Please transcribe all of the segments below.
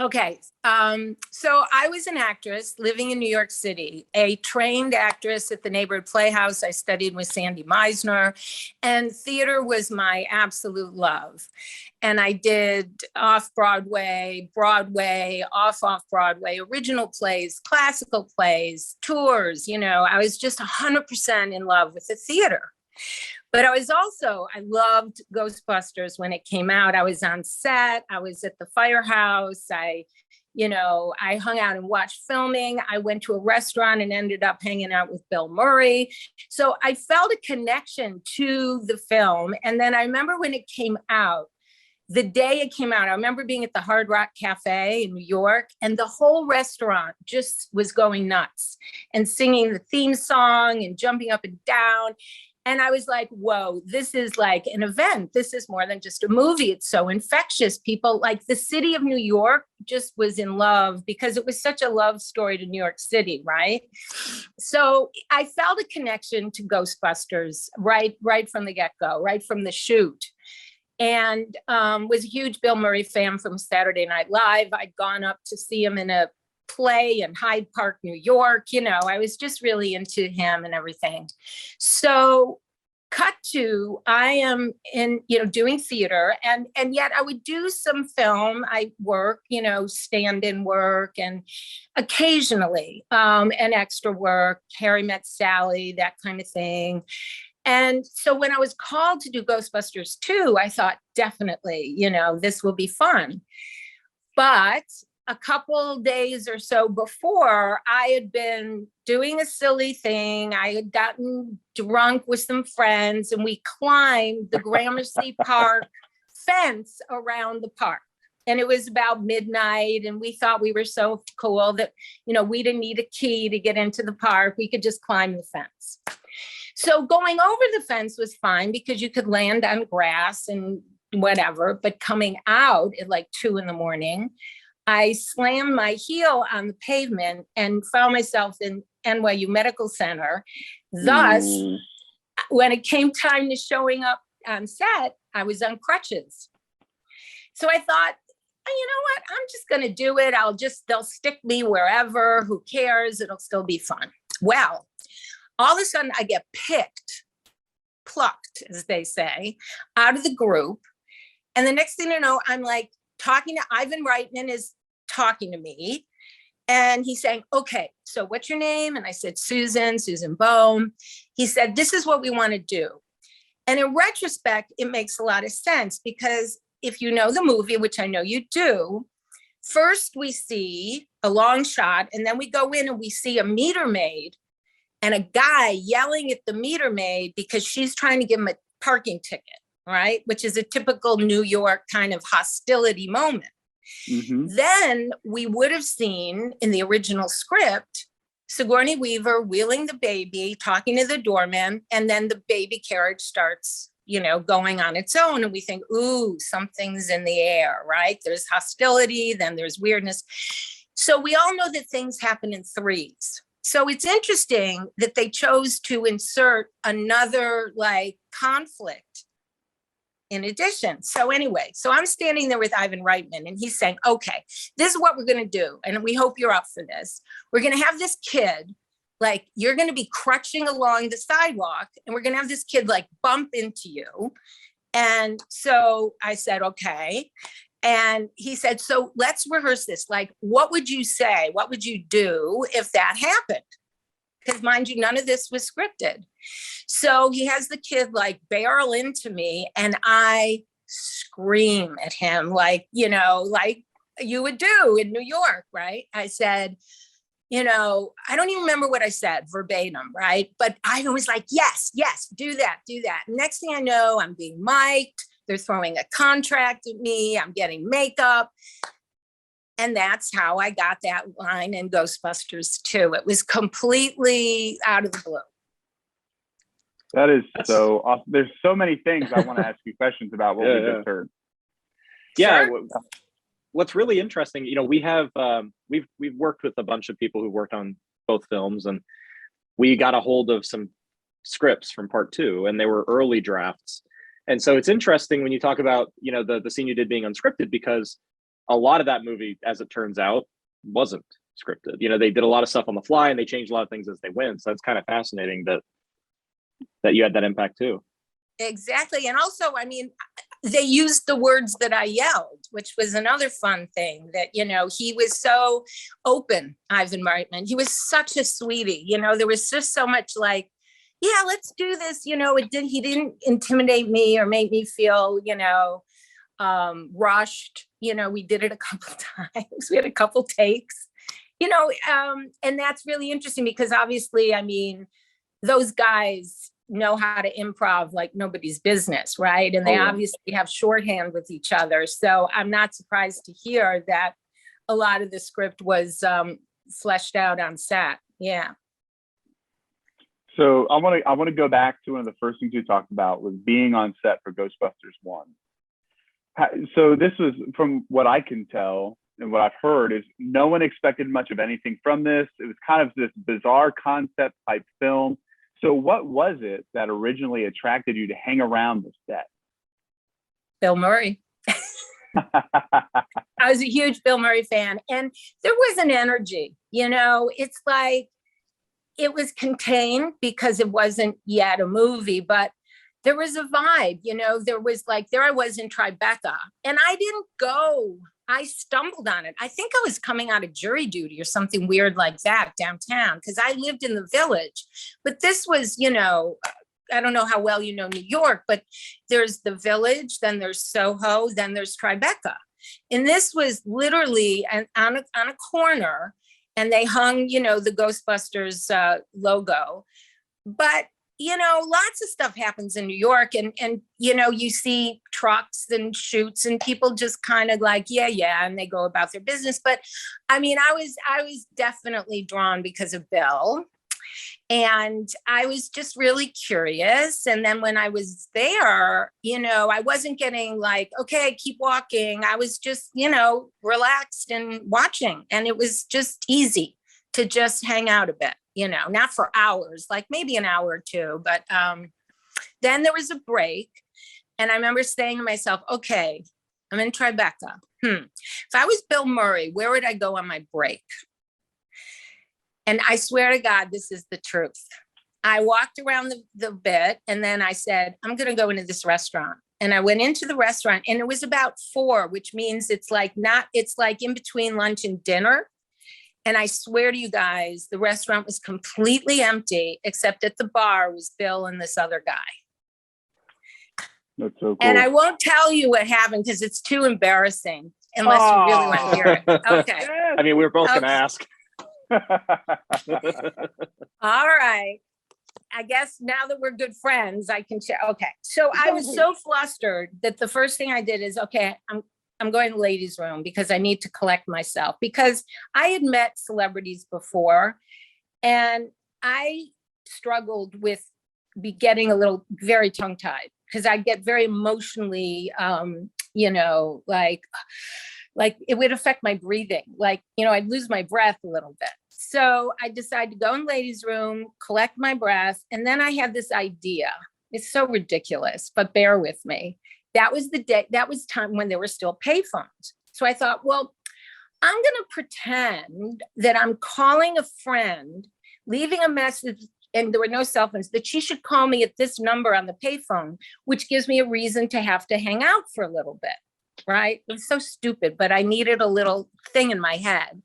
Okay. So I was an actress living in New York City, a trained actress at the neighborhood playhouse. I studied with Sandy Meisner, and theater was my absolute love. And I did off Broadway, Broadway, off Broadway, original plays, classical plays, tours. I was just 100% in love with the theater. But I loved Ghostbusters when it came out. I was on set, I was at the firehouse. I hung out and watched filming. I went to a restaurant and ended up hanging out with Bill Murray. So I felt a connection to the film. And then I remember when it came out, the day it came out, I remember being at the Hard Rock Cafe in New York, and the whole restaurant just was going nuts and singing the theme song and jumping up and down. And I was like, whoa, this is like an event. This is more than just a movie. It's so infectious. People, like, the city of New York just was in love because it was such a love story to New York City, right? So I felt a connection to Ghostbusters right from the get-go, right from the shoot. And was a huge Bill Murray fan from Saturday Night Live. I'd gone up to see him in a play in Hyde Park, New York. I was just really into him and everything. So cut to, I am in, doing theater, and yet I would do some film. I work, stand-in work, and occasionally an extra work, Harry Met Sally, that kind of thing. And so when I was called to do Ghostbusters 2, I thought, definitely, this will be fun. But a couple days or so before, I had been doing a silly thing. I had gotten drunk with some friends, and we climbed the Gramercy Park fence around the park. And it was about midnight, and we thought we were so cool that, we didn't need a key to get into the park. We could just climb the fence. So going over the fence was fine because you could land on grass and whatever, but coming out at like 2 a.m, I slammed my heel on the pavement and found myself in NYU Medical Center. Thus, when it came time to showing up on set, I was on crutches. So I thought, you know what? I'm just going to do it. They'll stick me wherever. Who cares? It'll still be fun. Well, all of a sudden I get plucked, as they say, out of the group. And the next thing you know, I'm like talking to Ivan Reitman is talking to me. And he's saying, okay, so what's your name? And I said, Susan Bohem. He said, this is what we want to do. And in retrospect, it makes a lot of sense because if you know the movie, which I know you do, first we see a long shot, and then we go in and we see a meter maid and a guy yelling at the meter maid because she's trying to give him a parking ticket, right? Which is a typical New York kind of hostility moment. Mm-hmm. Then we would have seen in the original script, Sigourney Weaver wheeling the baby, talking to the doorman, and then the baby carriage starts, going on its own. And we think, ooh, something's in the air, right? There's hostility, then there's weirdness. So we all know that things happen in threes. So it's interesting that they chose to insert another conflict in addition. So anyway, I'm standing there with Ivan Reitman, and he's saying, okay, this is what we're going to do. And we hope you're up for this. We're going to have this kid, you're going to be crutching along the sidewalk, and we're going to have this kid bump into you. And so I said, okay. And he said, so let's rehearse this. What would you say? What would you do if that happened? Because mind you, none of this was scripted. So he has the kid barrel into me, and I scream at him like you would do in New York, right? I said, I don't even remember what I said verbatim, right? But I was like, yes, do that. Next thing I know, I'm being mic'd. They're throwing a contract at me. I'm getting makeup. And that's how I got that line in Ghostbusters 2. It was completely out of the blue. That is so awesome. There's so many things I want to ask you questions about what we just heard. Yeah. Sure. What's really interesting, we have, we've worked with a bunch of people who worked on both films, and we got a hold of some scripts from part 2, and they were early drafts. And so it's interesting when you talk about, the scene you did being unscripted, because a lot of that movie, as it turns out, wasn't scripted. You know, they did a lot of stuff on the fly and they changed a lot of things as they went. So it's kind of fascinating that you had that impact too. Exactly. And also, I mean, they used the words that I yelled, which was another fun thing that, you know, he was so open, Ivan Reitman. He was such a sweetie. You know, there was just so much like, yeah, let's do this. You know, he didn't intimidate me or make me feel, you know, rushed. You know, we did it a couple times. We had a couple takes, you know, and that's really interesting because obviously, I mean, those guys know how to improv like nobody's business, right? And they obviously have shorthand with each other. So I'm not surprised to hear that a lot of the script was fleshed out on set. Yeah. So I want to go back to one of the first things you talked about was being on set for Ghostbusters 1. So this was, from what I can tell and what I've heard, is no one expected much of anything from this. It was kind of this bizarre concept type film. So what was it that originally attracted you to hang around the set? Bill Murray. I was a huge Bill Murray fan, and there was an energy, you know, it's like it was contained because it wasn't yet a movie, but there was a vibe, you know, there was like, there I was in Tribeca, and I didn't go. I stumbled on it. I think I was coming out of jury duty or something weird like that downtown because I lived in the Village. But this was, you know, I don't know how well you know New York, but there's the Village, then there's Soho, then there's Tribeca. And this was literally on a corner, and they hung, you know, the Ghostbusters logo. But you know, lots of stuff happens in New York, and you know, you see trucks and shoots and people just kind of like, yeah, and they go about their business. But I mean, I was definitely drawn because of Bill, and I was just really curious. And then when I was there, you know, I wasn't getting like, okay, keep walking. I was just, you know, relaxed and watching, and it was just easy to just hang out a bit. You know, not for hours, like maybe an hour or two, but then there was a break. And I remember saying to myself, okay, I'm in Tribeca. If I was Bill Murray, where would I go on my break? And I swear to God, this is the truth. I walked around the bit, and then I said, I'm going to go into this restaurant. And I went into the restaurant, and it was about 4, which means it's like in between lunch and dinner. And I swear to you guys, the restaurant was completely empty, except at the bar was Bill and this other guy. That's so cool. And I won't tell you what happened because it's too embarrassing unless you really want to hear it. Okay. I mean, we were both going to ask. All right. I guess now that we're good friends, I can share. Okay. So I was so flustered that the first thing I did is, okay, I'm going to ladies' room because I need to collect myself, because I had met celebrities before and I struggled with getting a little very tongue-tied because I get very emotionally, you know, like it would affect my breathing. Like, you know, I'd lose my breath a little bit. So I decided to go in ladies' room, collect my breath. And then I had this idea. It's so ridiculous, but bear with me. That was the day, that was time when there were still payphones. So I thought, well, I'm going to pretend that I'm calling a friend, leaving a message, and there were no cell phones, that she should call me at this number on the payphone, which gives me a reason to have to hang out for a little bit, right? It was so stupid, but I needed a little thing in my head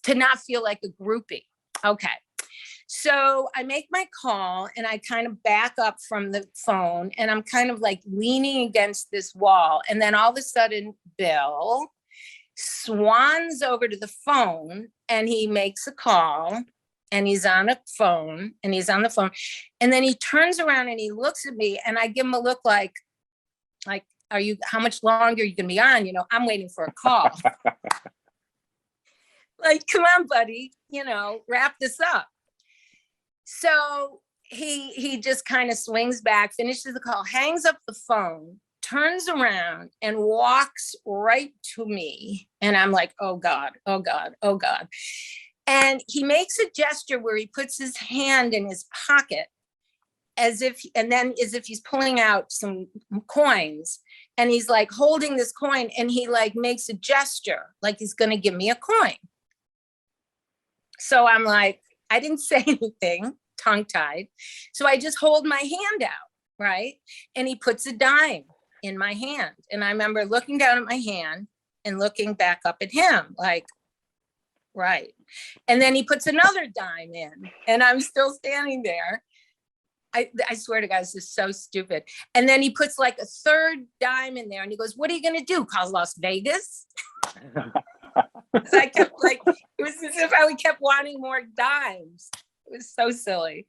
to not feel like a groupie. Okay. So I make my call and I kind of back up from the phone and I'm kind of like leaning against this wall. And then all of a sudden, Bill swans over to the phone and he makes a call and he's on a phone and he's on the phone. And then he turns around and he looks at me and I give him a look like, how much longer are you going to be on? You know, I'm waiting for a call. Like, come on, buddy, you know, wrap this up. So he just kind of swings back, finishes the call, hangs up the phone, turns around and walks right to me. And I'm like, oh God, oh God, oh God. And he makes a gesture where he puts his hand in his pocket and then as if he's pulling out some coins, and he's like holding this coin, and he like makes a gesture like he's going to give me a coin. So I'm like, I didn't say anything, tongue tied. So I just hold my hand out, right? And he puts a dime in my hand. And I remember looking down at my hand and looking back up at him, like, right. And then he puts another dime in, and I'm still standing there. I swear to God, this is so stupid. And then he puts like a third dime in there, and he goes, "What are you going to do? Call Las Vegas?" So I kept like, it was as if I kept wanting more dimes. It was so silly.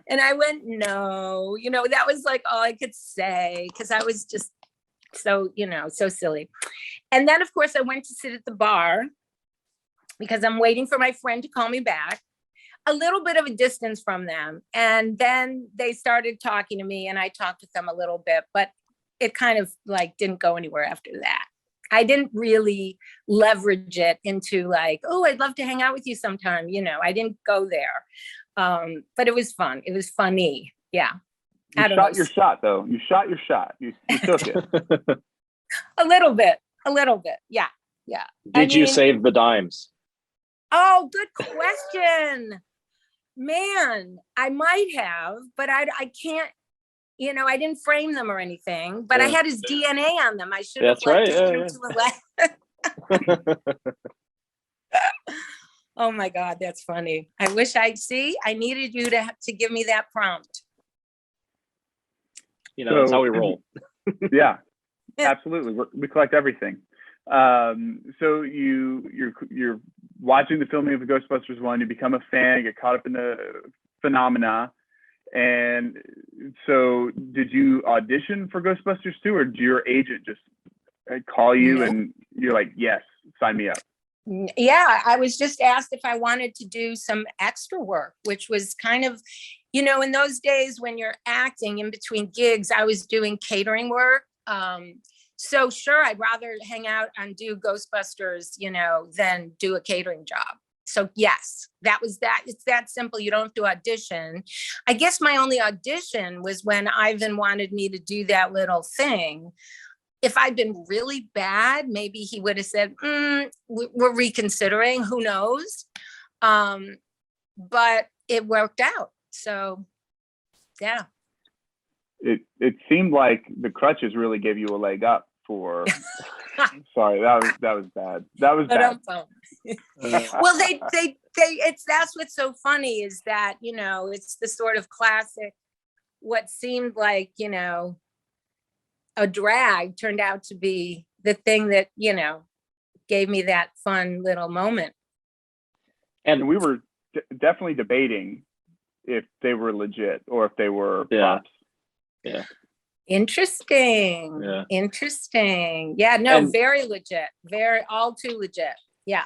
And I went, no, that was like all I could say, because I was just so, so silly. And then, of course, I went to sit at the bar because I'm waiting for my friend to call me back, a little bit of a distance from them. And then they started talking to me, and I talked with them a little bit, but it kind of like didn't go anywhere after that. I didn't really leverage it into like, oh, I'd love to hang out with you sometime. I didn't go there. But it was fun. It was funny. Yeah. You shot your shot, though. You shot your shot. You took it. A little bit. Yeah. Yeah. Did you save the dimes? Oh, good question. Man, I might have, but I can't, I didn't frame them or anything, but I had his DNA on them. I should have taken him to a lab. Oh my God, that's funny. I wish I needed you to give me that prompt. That's how we roll. Yeah, absolutely. We collect everything. So you're watching the filming of the Ghostbusters 1, you become a fan, you get caught up in the phenomena. And so did you audition for Ghostbusters 2, or did your agent just call you and you're like, yes, sign me up? Yeah, I was just asked if I wanted to do some extra work, which was kind of, in those days when you're acting in between gigs, I was doing catering work. So sure, I'd rather hang out and do Ghostbusters, than do a catering job. So yes, that was that. It's that simple. You don't have to audition. I guess my only audition was when Ivan wanted me to do that little thing. If I'd been really bad, maybe he would have said, we're reconsidering, who knows? But it worked out. So yeah. It seemed like the Crutches really gave you a leg up for, sorry, that was bad. That was bad. Well, that's what's so funny is that, it's the sort of classic, what seemed like, a drag turned out to be the thing that, gave me that fun little moment. And we were definitely debating if they were legit or if they were props. Yeah. Interesting. Yeah. Interesting. Yeah, no, and very legit. All too legit. Yeah.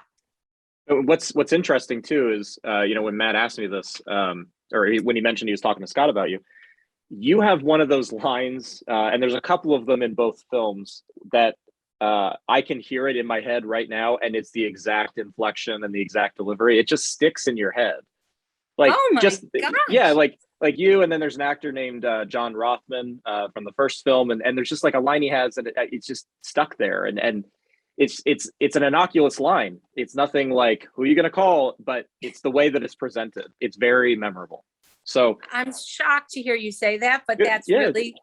What's interesting too is, when Matt asked me this, or when he mentioned he was talking to Scott about you have one of those lines, and there's a couple of them in both films that I can hear it in my head right now, and it's the exact inflection and the exact delivery. It just sticks in your head. Like, oh my gosh. Yeah, like you, and then there's an actor named John Rothman from the first film, and there's just like a line he has, and it's just stuck there, and it's an innocuous line. It's nothing like who are you gonna call, but it's the way that it's presented. It's very memorable. So I'm shocked to hear you say that, but that's really,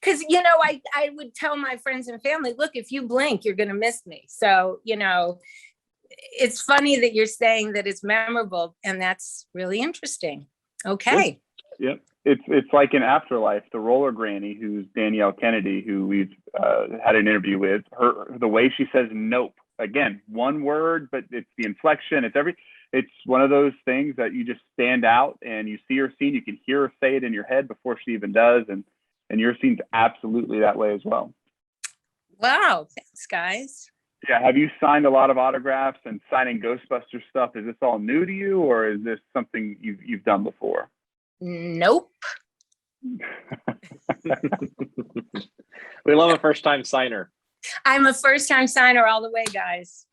because I would tell my friends and family, look, if you blink, you're gonna miss me. So it's funny that you're saying that it's memorable, and that's really interesting. Okay. Yep. It's like in Afterlife, the roller granny, who's Danielle Kennedy, who we've had an interview with. The way she says nope, again, one word, but it's the inflection. It's one of those things that you just stand out, and you see her scene, you can hear her say it in your head before she even does, and your scene's absolutely that way as well. Wow, thanks, guys. Yeah, have you signed a lot of autographs and signing Ghostbusters stuff? Is this all new to you, or is this something you've done before? Nope. We love a first-time signer. I'm a first-time signer all the way, guys.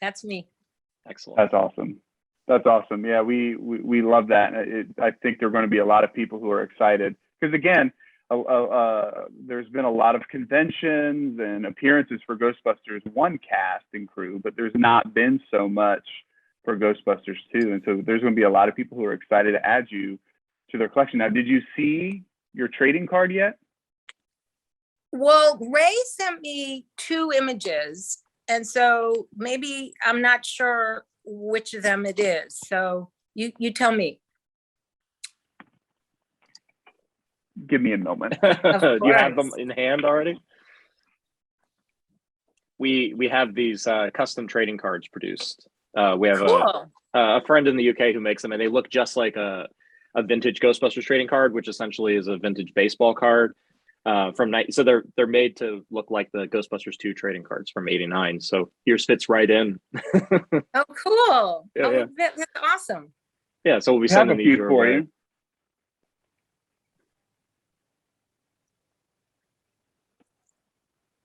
That's me. Excellent. That's awesome. That's awesome. Yeah, we love that. I think there are going to be a lot of people who are excited because again, there's been a lot of conventions and appearances for Ghostbusters 1 cast and crew, but there's not been so much for Ghostbusters 2, and so there's going to be a lot of people who are excited to add you to their collection. Now, did you see your trading card yet? Well, Ray sent me 2 images, and so maybe I'm not sure which of them it is. So you tell me. Give me a moment. Do you have them in hand already? We have these custom trading cards produced. We have Cool. a friend in the UK who makes them, and they look just like a vintage Ghostbusters trading card, which essentially is a vintage baseball card from so they're made to look like the Ghostbusters 2 trading cards from '89. So yours fits right in. Oh, cool. Yeah, yeah. That's awesome. Yeah, so we'll be We have sending a these few your for way. you.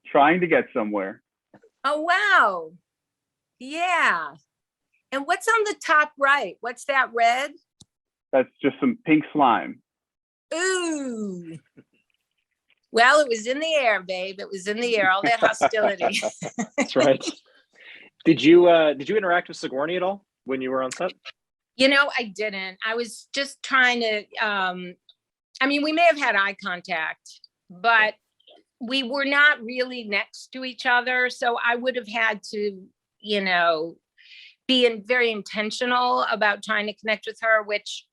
Trying to get somewhere. Oh, wow. Yeah. And what's on the top right? What's that red? That's just some pink slime. Ooh. Well, it was in the air, babe. It was in the air. All that hostility. That's right. Did you interact with Sigourney at all when you were on set? You know, I didn't. I was just trying to, I mean, we may have had eye contact, but we were not really next to each other. So I would have had to, you know, be very intentional about trying to connect with her, which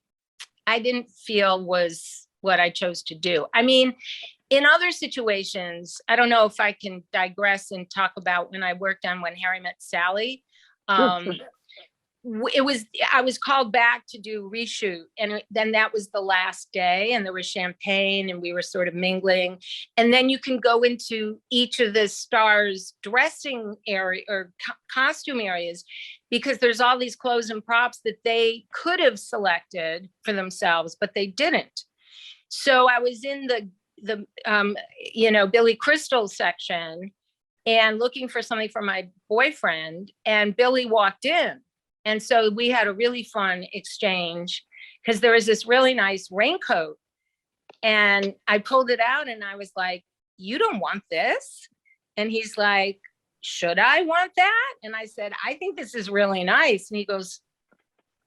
I didn't feel was what I chose to do. I mean, in other situations, I don't know if I can digress and talk about when I worked on When Harry Met Sally. Sure. I was called back to do reshoot, and then that was the last day, and there was champagne and we were sort of mingling, and then you can go into each of the stars' dressing area or costume areas, because there's all these clothes and props that they could have selected for themselves, but they didn't. So I was in the Billy Crystal section and looking for something for my boyfriend, and Billy walked in. And so we had a really fun exchange because there was this really nice raincoat, and I pulled it out and I was like, "You don't want this?" And he's like, "Should I want that?" And I said, "I think this is really nice." And he goes,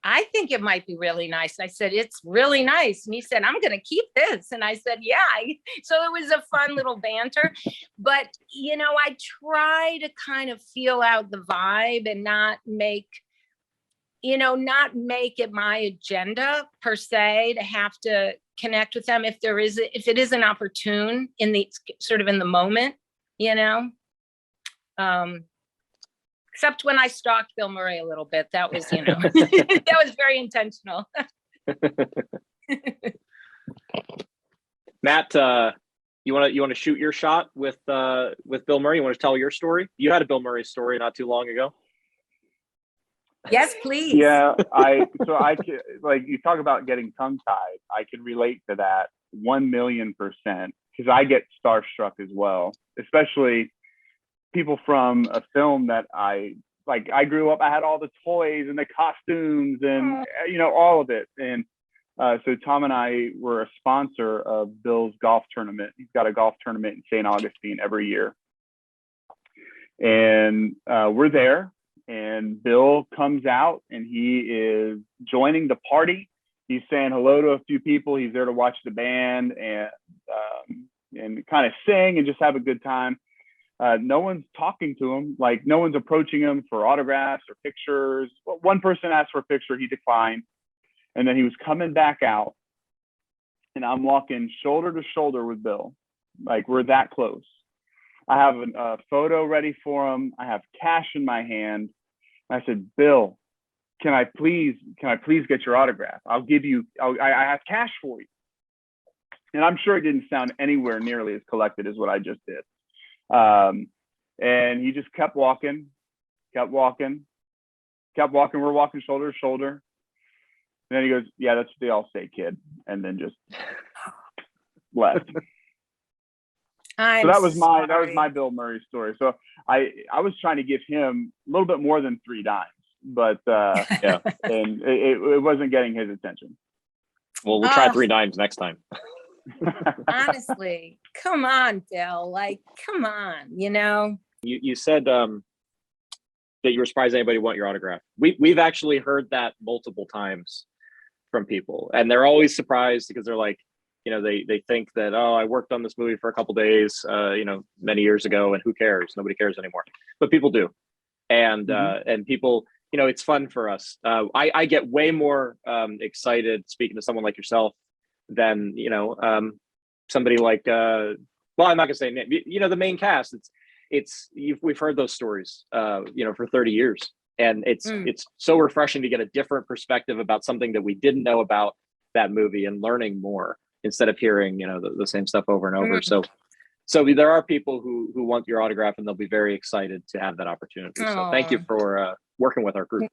"I think it might be really nice." I said, "It's really nice." And he said, "I'm going to keep this." And I said, "Yeah." So it was a fun little banter. But, you know, I try to kind of feel out the vibe and not make it my agenda per se to have to connect with them if it isn't opportune in the sort of in the moment, you know. Except when I stalked Bill Murray a little bit, that was, that was very intentional. Matt, you want to shoot your shot with Bill Murray? You want to tell your story? You had a Bill Murray story not too long ago. Yes, please. Yeah, I can, like, you talk about getting tongue tied. I can relate to that 1,000,000%, because I get starstruck as well, especially people from a film that I grew up. I had all the toys and the costumes and all of it. And so Tom and I were a sponsor of Bill's golf tournament. He's got a golf tournament in St. Augustine every year, and we're there. And Bill comes out and he is joining the party. He's saying hello to a few people. He's there to watch the band and kind of sing and just have a good time. No one's talking to him, like no one's approaching him for autographs or pictures. Well, one person asked for a picture, he declined. And then he was coming back out, and I'm walking shoulder to shoulder with Bill. Like, we're that close. I have a photo ready for him. I have cash in my hand. I said, "Bill, can I please get your autograph? I have cash for you." And I'm sure it didn't sound anywhere nearly as collected as what I just did. And he just kept walking. We're walking shoulder to shoulder. And then he goes, "Yeah, that's what they all say, kid." And then just left. So that was my Bill Murray story. So I was trying to give him a little bit more than 3 dimes. but Yeah. and it wasn't getting his attention. Well, we'll try 3 9s next time. Honestly, come on, Bill. Like, come on, you know? You said that you were surprised anybody want your autograph. We've actually heard that multiple times from people, and they're always surprised because they're like, you know, they think that, oh, I worked on this movie for a couple days, you know, many years ago, and who cares? Nobody cares anymore. But people do, and people, you know, it's fun for us. I get way more excited speaking to someone like yourself than, you know, somebody like well, I'm not gonna say name. You know, the main cast. We've heard those stories, you know, for 30 years, and it's so refreshing to get a different perspective about something that we didn't know about that movie and learning more instead of hearing, you know, the same stuff over and over. So there are people who want your autograph, and they'll be very excited to have that opportunity. So thank you for working with our group.